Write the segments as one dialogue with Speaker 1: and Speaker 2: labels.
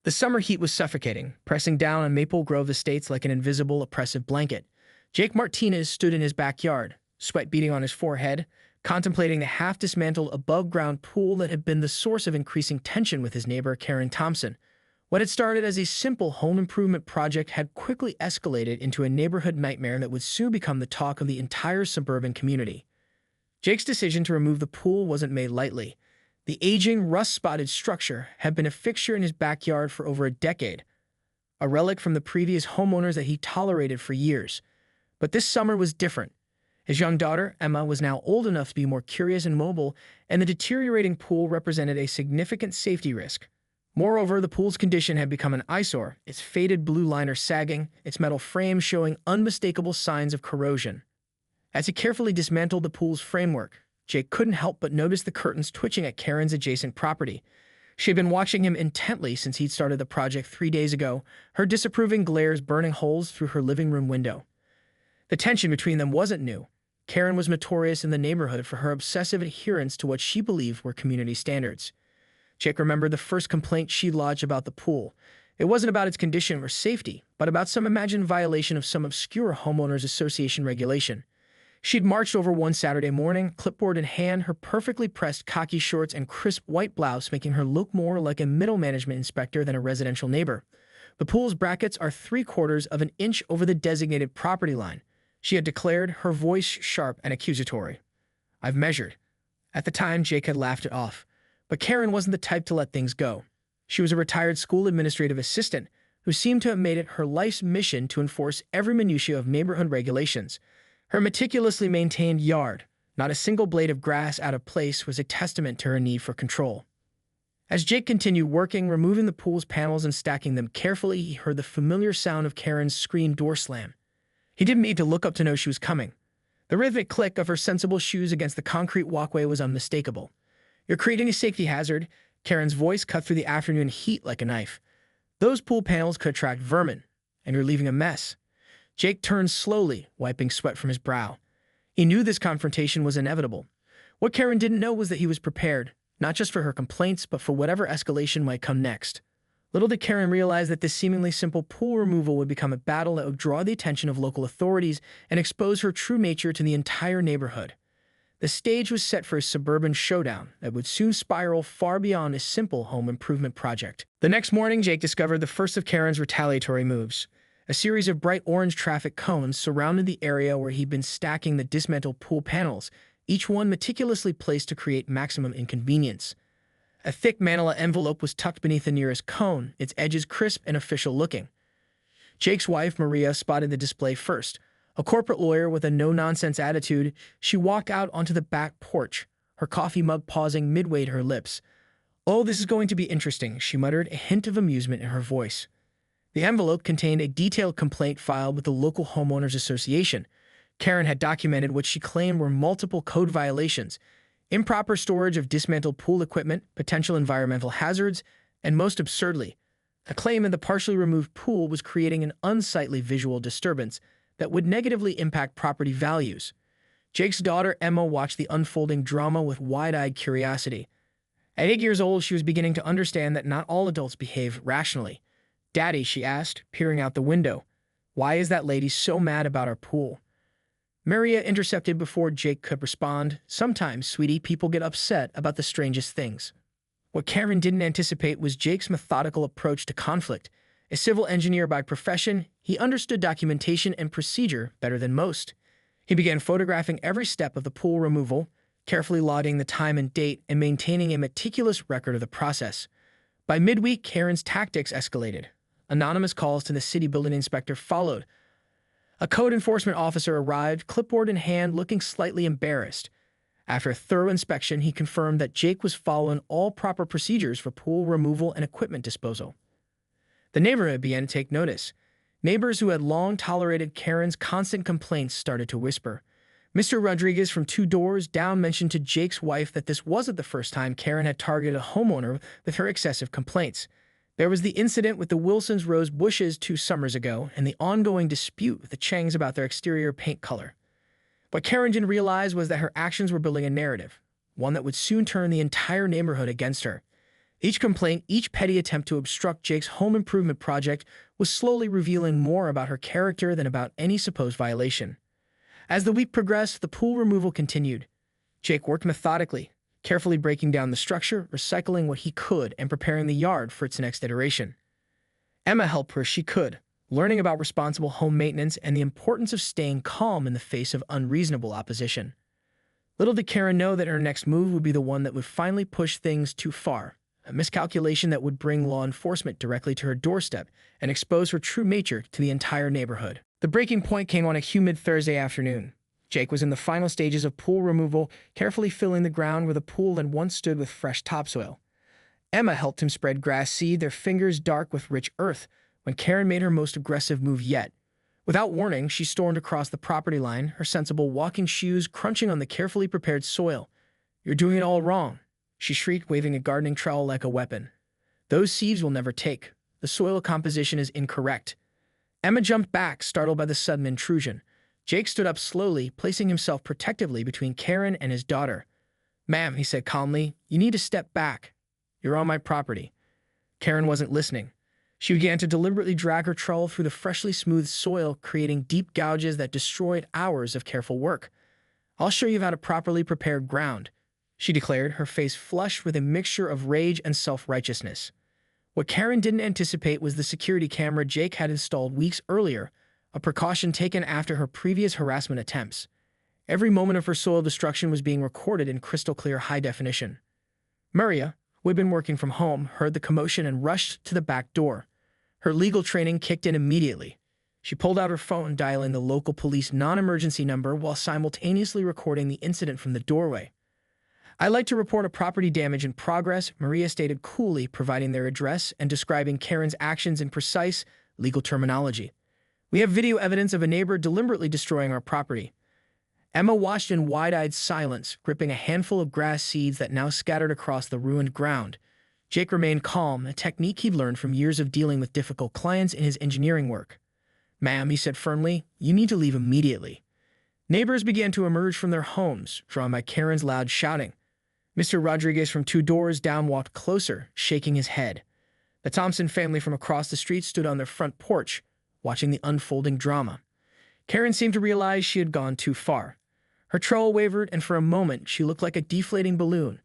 Speaker 1: The summer heat was suffocating, pressing down on Maple Grove estates like an invisible, oppressive blanket. Jake Martinez stood in his backyard, sweat beading on his forehead, contemplating the half-dismantled above-ground pool that had been the source of increasing tension with his neighbor, Karen Thompson. What had started as a simple home improvement project had quickly escalated into a neighborhood nightmare that would soon become the talk of the entire suburban community. Jake's decision to remove the pool wasn't made lightly. The aging, rust-spotted structure had been a fixture in his backyard for over a decade, a relic from the previous homeowners that he tolerated for years. But this summer was different. His young daughter, Emma, was now old enough to be more curious and mobile, and the deteriorating pool represented a significant safety risk. Moreover, the pool's condition had become an eyesore, its faded blue liner sagging, its metal frame showing unmistakable signs of corrosion. As he carefully dismantled the pool's framework, Jake couldn't help but notice the curtains twitching at Karen's adjacent property. She had been watching him intently since he'd started the project 3 days ago, her disapproving glares burning holes through her living room window. The tension between them wasn't new. Karen was notorious in the neighborhood for her obsessive adherence to what she believed were community standards. Jake remembered the first complaint she lodged about the pool. It wasn't about its condition or safety, but about some imagined violation of some obscure homeowners association regulation. She'd marched over one Saturday morning, clipboard in hand, her perfectly pressed khaki shorts and crisp white blouse making her look more like a middle management inspector than a residential neighbor. The pool's brackets are 3/4 of an inch over the designated property line, she had declared, her voice sharp and accusatory. "I've measured." At the time, Jake had laughed it off. But Karen wasn't the type to let things go. She was a retired school administrative assistant who seemed to have made it her life's mission to enforce every minutiae of neighborhood regulations. Her meticulously maintained yard, not a single blade of grass out of place, was a testament to her need for control. As Jake continued working, removing the pool's panels and stacking them carefully, he heard the familiar sound of Karen's screen door slam. He didn't need to look up to know she was coming. The rhythmic click of her sensible shoes against the concrete walkway was unmistakable. "You're creating a safety hazard," Karen's voice cut through the afternoon heat like a knife. "Those pool panels could attract vermin, and you're leaving a mess." Jake turned slowly, wiping sweat from his brow. He knew this confrontation was inevitable. What Karen didn't know was that he was prepared, not just for her complaints, but for whatever escalation might come next. Little did Karen realize that this seemingly simple pool removal would become a battle that would draw the attention of local authorities and expose her true nature to the entire neighborhood. The stage was set for a suburban showdown that would soon spiral far beyond a simple home improvement project. The next morning, Jake discovered the first of Karen's retaliatory moves. A series of bright orange traffic cones surrounded the area where he'd been stacking the dismantled pool panels, each one meticulously placed to create maximum inconvenience. A thick manila envelope was tucked beneath the nearest cone, its edges crisp and official-looking. Jake's wife, Maria, spotted the display first. A corporate lawyer with a no-nonsense attitude, she walked out onto the back porch, her coffee mug pausing midway to her lips. "Oh, this is going to be interesting," she muttered, a hint of amusement in her voice. The envelope contained a detailed complaint filed with the local homeowners association. Karen had documented what she claimed were multiple code violations: improper storage of dismantled pool equipment, potential environmental hazards, and most absurdly, a claim that the partially removed pool was creating an unsightly visual disturbance that would negatively impact property values. Jake's daughter, Emma, watched the unfolding drama with wide-eyed curiosity. At 8 years old, she was beginning to understand that not all adults behave rationally. "Daddy," she asked, peering out the window, "why is that lady so mad about our pool?" Maria intercepted before Jake could respond. "Sometimes, sweetie, people get upset about the strangest things." What Karen didn't anticipate was Jake's methodical approach to conflict. A civil engineer by profession, he understood documentation and procedure better than most. He began photographing every step of the pool removal, carefully logging the time and date and maintaining a meticulous record of the process. By midweek, Karen's tactics escalated. Anonymous calls to the city building inspector followed. A code enforcement officer arrived, clipboard in hand, looking slightly embarrassed. After a thorough inspection, he confirmed that Jake was following all proper procedures for pool removal and equipment disposal. The neighborhood began to take notice. Neighbors who had long tolerated Karen's constant complaints started to whisper. Mr. Rodriguez from 2 doors down mentioned to Jake's wife that this wasn't the first time Karen had targeted a homeowner with her excessive complaints. There was the incident with the Wilsons' rose bushes 2 summers ago and the ongoing dispute with the Changs about their exterior paint color. What Karen didn't realize was that her actions were building a narrative, one that would soon turn the entire neighborhood against her. Each complaint, each petty attempt to obstruct Jake's home improvement project was slowly revealing more about her character than about any supposed violation. As the week progressed, the pool removal continued. Jake worked methodically, carefully breaking down the structure, recycling what he could, and preparing the yard for its next iteration. Emma helped her as she could, learning about responsible home maintenance and the importance of staying calm in the face of unreasonable opposition. Little did Karen know that her next move would be the one that would finally push things too far, a miscalculation that would bring law enforcement directly to her doorstep and expose her true nature to the entire neighborhood. The breaking point came on a humid Thursday afternoon. Jake was in the final stages of pool removal, carefully filling the ground where the pool had once stood with fresh topsoil. Emma helped him spread grass seed, their fingers dark with rich earth, when Karen made her most aggressive move yet. Without warning, she stormed across the property line, her sensible walking shoes crunching on the carefully prepared soil. "You're doing it all wrong," she shrieked, waving a gardening trowel like a weapon. "Those seeds will never take. The soil composition is incorrect." Emma jumped back, startled by the sudden intrusion. Jake stood up slowly, placing himself protectively between Karen and his daughter. "Ma'am," he said calmly, "you need to step back. You're on my property." Karen wasn't listening. She began to deliberately drag her trowel through the freshly smoothed soil, creating deep gouges that destroyed hours of careful work. "I'll show you how to properly prepare ground," she declared, her face flushed with a mixture of rage and self-righteousness. What Karen didn't anticipate was the security camera Jake had installed weeks earlier, a precaution taken after her previous harassment attempts. Every moment of her soil destruction was being recorded in crystal-clear high definition. Maria, who had been working from home, heard the commotion and rushed to the back door. Her legal training kicked in immediately. She pulled out her phone, dialing the local police non-emergency number while simultaneously recording the incident from the doorway. "I'd like to report a property damage in progress," Maria stated coolly, providing their address and describing Karen's actions in precise, legal terminology. "We have video evidence of a neighbor deliberately destroying our property." Emma watched in wide-eyed silence, gripping a handful of grass seeds that now scattered across the ruined ground. Jake remained calm, a technique he'd learned from years of dealing with difficult clients in his engineering work. "Ma'am," he said firmly, "you need to leave immediately." Neighbors began to emerge from their homes, drawn by Karen's loud shouting. Mr. Rodriguez from 2 doors down walked closer, shaking his head. The Thompson family from across the street stood on their front porch, watching the unfolding drama. Karen seemed to realize she had gone too far. Her trowel wavered, and for a moment she looked like a deflating balloon,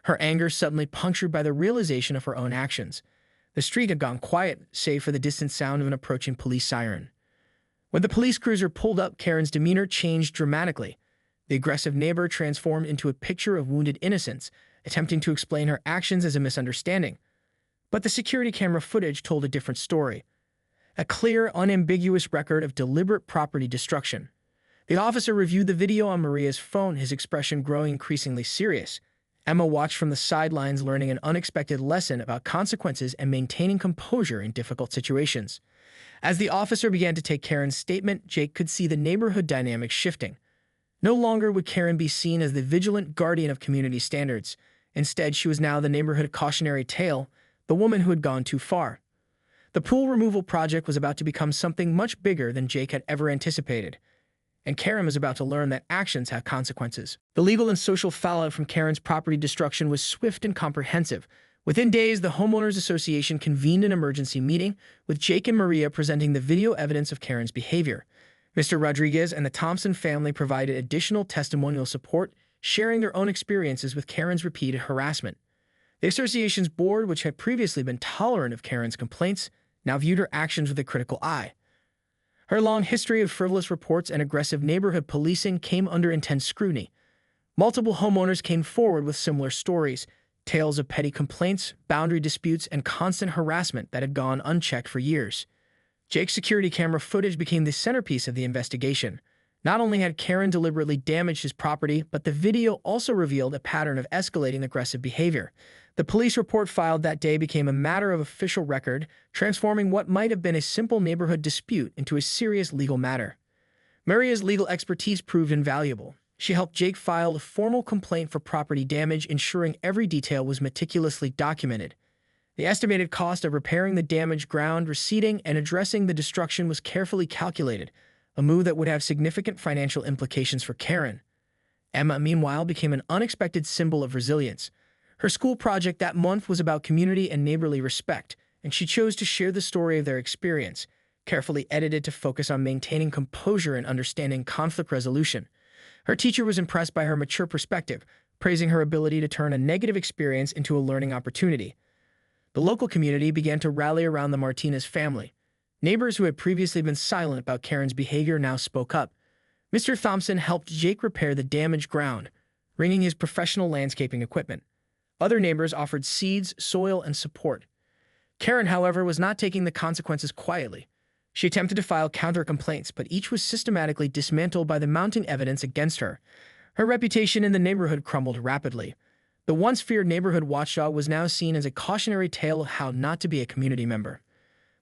Speaker 1: her anger suddenly punctured by the realization of her own actions. The street had gone quiet, save for the distant sound of an approaching police siren. When the police cruiser pulled up, Karen's demeanor changed dramatically. The aggressive neighbor transformed into a picture of wounded innocence, attempting to explain her actions as a misunderstanding. But the security camera footage told a different story. A clear, unambiguous record of deliberate property destruction. The officer reviewed the video on Maria's phone, his expression growing increasingly serious. Emma watched from the sidelines, learning an unexpected lesson about consequences and maintaining composure in difficult situations. As the officer began to take Karen's statement, Jake could see the neighborhood dynamics shifting. No longer would Karen be seen as the vigilant guardian of community standards. Instead, she was now the neighborhood cautionary tale, the woman who had gone too far. The pool removal project was about to become something much bigger than Jake had ever anticipated, and Karen was about to learn that actions have consequences. The legal and social fallout from Karen's property destruction was swift and comprehensive. Within days, the Homeowners Association convened an emergency meeting, with Jake and Maria presenting the video evidence of Karen's behavior. Mr. Rodriguez and the Thompson family provided additional testimonial support, sharing their own experiences with Karen's repeated harassment. The association's board, which had previously been tolerant of Karen's complaints, now viewed her actions with a critical eye. Her long history of frivolous reports and aggressive neighborhood policing came under intense scrutiny. Multiple homeowners came forward with similar stories, tales of petty complaints, boundary disputes, and constant harassment that had gone unchecked for years. Jake's security camera footage became the centerpiece of the investigation. Not only had Karen deliberately damaged his property, but the video also revealed a pattern of escalating aggressive behavior. The police report filed that day became a matter of official record, transforming what might have been a simple neighborhood dispute into a serious legal matter. Maria's legal expertise proved invaluable. She helped Jake file a formal complaint for property damage, ensuring every detail was meticulously documented. The estimated cost of repairing the damaged ground, reseeding, and addressing the destruction was carefully calculated, a move that would have significant financial implications for Karen. Emma, meanwhile, became an unexpected symbol of resilience. Her school project that month was about community and neighborly respect, and she chose to share the story of their experience, carefully edited to focus on maintaining composure and understanding conflict resolution. Her teacher was impressed by her mature perspective, praising her ability to turn a negative experience into a learning opportunity. The local community began to rally around the Martinez family. Neighbors who had previously been silent about Karen's behavior now spoke up. Mr. Thompson helped Jake repair the damaged ground, bringing his professional landscaping equipment. Other neighbors offered seeds, soil, and support. Karen, however, was not taking the consequences quietly. She attempted to file counter-complaints, but each was systematically dismantled by the mounting evidence against her. Her reputation in the neighborhood crumbled rapidly. The once feared neighborhood watchdog was now seen as a cautionary tale of how not to be a community member.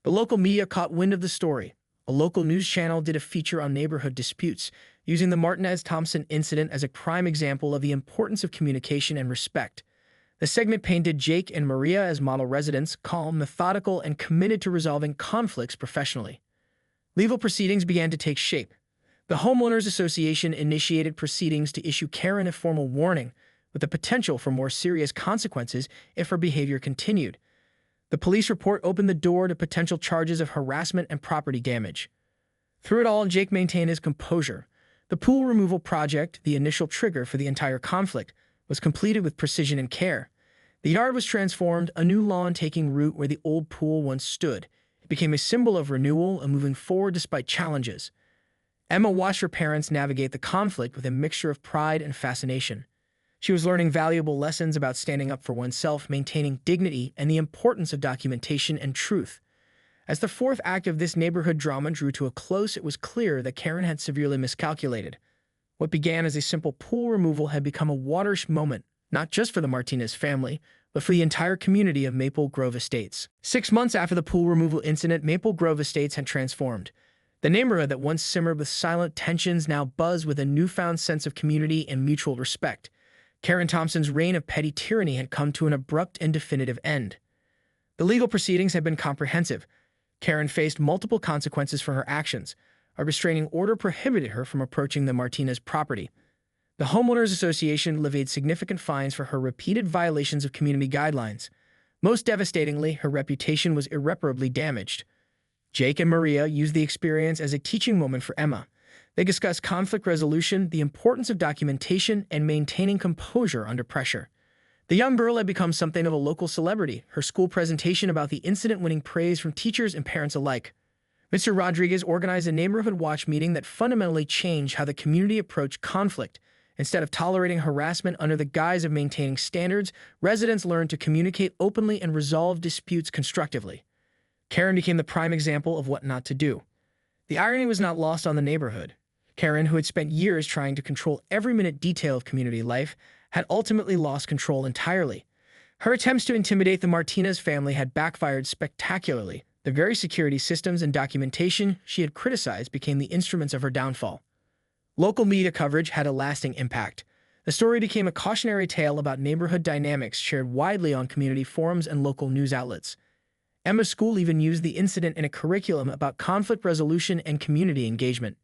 Speaker 1: The local media caught wind of the story. A local news channel did a feature on neighborhood disputes, using the Martinez-Thompson incident as a prime example of the importance of communication and respect. The segment painted Jake and Maria as model residents, calm, methodical, and committed to resolving conflicts professionally. Legal proceedings began to take shape. The Homeowners Association initiated proceedings to issue Karen a formal warning, with the potential for more serious consequences if her behavior continued. The police report opened the door to potential charges of harassment and property damage. Through it all, Jake maintained his composure. The pool removal project, the initial trigger for the entire conflict, was completed with precision and care. The yard was transformed, a new lawn taking root where the old pool once stood. It became a symbol of renewal and moving forward despite challenges. Emma watched her parents navigate the conflict with a mixture of pride and fascination. She was learning valuable lessons about standing up for oneself, maintaining dignity, and the importance of documentation and truth. As the fourth act of this neighborhood drama drew to a close, it was clear that Karen had severely miscalculated. What began as a simple pool removal had become a watershed moment, not just for the Martinez family, but for the entire community of Maple Grove Estates. 6 months after the pool removal incident, Maple Grove Estates had transformed. The neighborhood that once simmered with silent tensions now buzzed with a newfound sense of community and mutual respect. Karen Thompson's reign of petty tyranny had come to an abrupt and definitive end. The legal proceedings had been comprehensive. Karen faced multiple consequences for her actions. A restraining order prohibited her from approaching the Martinez property. The Homeowners Association levied significant fines for her repeated violations of community guidelines. Most devastatingly, her reputation was irreparably damaged. Jake and Maria used the experience as a teaching moment for Emma. They discussed conflict resolution, the importance of documentation, and maintaining composure under pressure. The young girl had become something of a local celebrity, her school presentation about the incident winning praise from teachers and parents alike. Mr. Rodriguez organized a neighborhood watch meeting that fundamentally changed how the community approached conflict. Instead of tolerating harassment under the guise of maintaining standards, residents learned to communicate openly and resolve disputes constructively. Karen became the prime example of what not to do. The irony was not lost on the neighborhood. Karen, who had spent years trying to control every minute detail of community life, had ultimately lost control entirely. Her attempts to intimidate the Martinez family had backfired spectacularly. The very security systems and documentation she had criticized became the instruments of her downfall. Local media coverage had a lasting impact. The story became a cautionary tale about neighborhood dynamics shared widely on community forums and local news outlets. Emma's school even used the incident in a curriculum about conflict resolution and community engagement.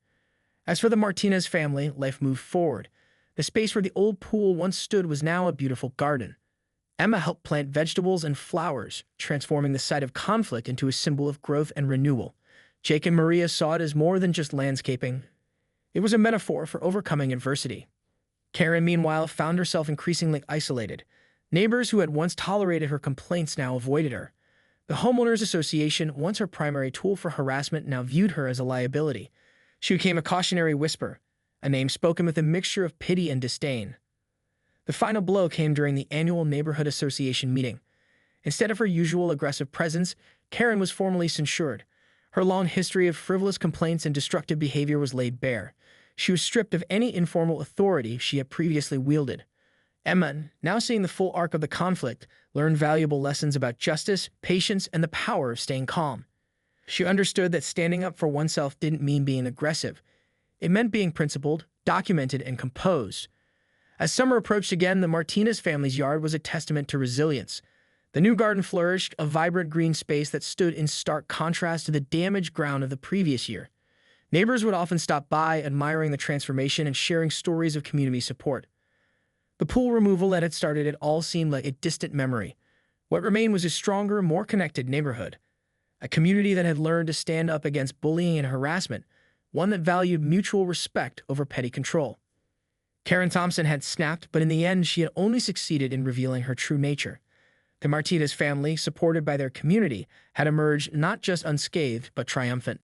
Speaker 1: As for the Martinez family, life moved forward. The space where the old pool once stood was now a beautiful garden. Emma helped plant vegetables and flowers, transforming the site of conflict into a symbol of growth and renewal. Jake and Maria saw it as more than just landscaping. It was a metaphor for overcoming adversity. Karen, meanwhile, found herself increasingly isolated. Neighbors who had once tolerated her complaints now avoided her. The Homeowners Association, once her primary tool for harassment, now viewed her as a liability. She became a cautionary whisper, a name spoken with a mixture of pity and disdain. The final blow came during the annual Neighborhood Association meeting. Instead of her usual aggressive presence, Karen was formally censured. Her long history of frivolous complaints and destructive behavior was laid bare. She was stripped of any informal authority she had previously wielded. Emma, now seeing the full arc of the conflict, learned valuable lessons about justice, patience, and the power of staying calm. She understood that standing up for oneself didn't mean being aggressive. It meant being principled, documented, and composed. As summer approached again, the Martinez family's yard was a testament to resilience. The new garden flourished, a vibrant green space that stood in stark contrast to the damaged ground of the previous year. Neighbors would often stop by, admiring the transformation and sharing stories of community support. The pool removal that had started it all seemed like a distant memory. What remained was a stronger, more connected neighborhood, a community that had learned to stand up against bullying and harassment, one that valued mutual respect over petty control. Karen Thompson had snapped, but in the end, she had only succeeded in revealing her true nature. The Martinez family, supported by their community, had emerged not just unscathed, but triumphant.